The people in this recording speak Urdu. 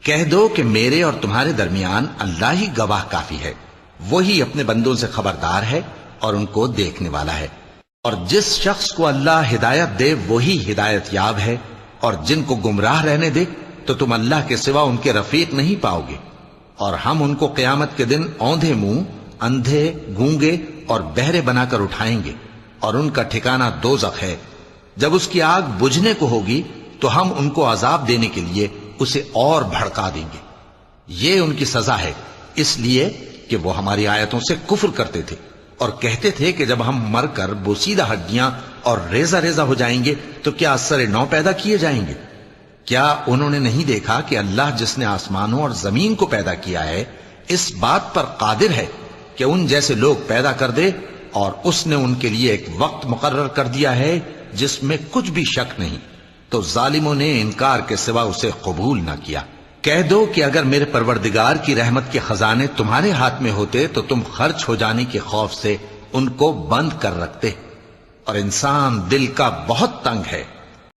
کہہ دو کہ میرے اور تمہارے درمیان اللہ ہی گواہ کافی ہے، وہی اپنے بندوں سے خبردار ہے اور ان کو دیکھنے والا ہے۔ اور جس شخص کو اللہ ہدایت دے وہی ہدایت یاب ہے، اور جن کو گمراہ رہنے دے تو تم اللہ کے سوا ان کے رفیق نہیں پاؤ گے۔ اور ہم ان کو قیامت کے دن اوندھے منہ، اندھے، گونگے اور بہرے بنا کر اٹھائیں گے، اور ان کا ٹھکانہ دوزخ ہے۔ جب اس کی آگ بجھنے کو ہوگی تو ہم ان کو عذاب دینے کے لیے اسے اور بھڑکا دیں گے۔ یہ ان کی سزا ہے، اس لیے کہ وہ ہماری آیتوں سے کفر کرتے تھے اور کہتے تھے کہ جب ہم مر کر بوسیدہ ہڈیاں اور ریزہ ریزہ ہو جائیں گے تو کیا اثر نو پیدا کیے جائیں گے؟ کیا انہوں نے نہیں دیکھا کہ اللہ جس نے آسمانوں اور زمین کو پیدا کیا ہے اس بات پر قادر ہے کہ ان جیسے لوگ پیدا کر دے، اور اس نے ان کے لیے ایک وقت مقرر کر دیا ہے جس میں کچھ بھی شک نہیں، تو ظالموں نے انکار کے سوا اسے قبول نہ کیا۔ کہہ دو کہ اگر میرے پروردگار کی رحمت کے خزانے تمہارے ہاتھ میں ہوتے تو تم خرچ ہو جانے کے خوف سے ان کو بند کر رکھتے، اور انسان دل کا بہت تنگ ہے۔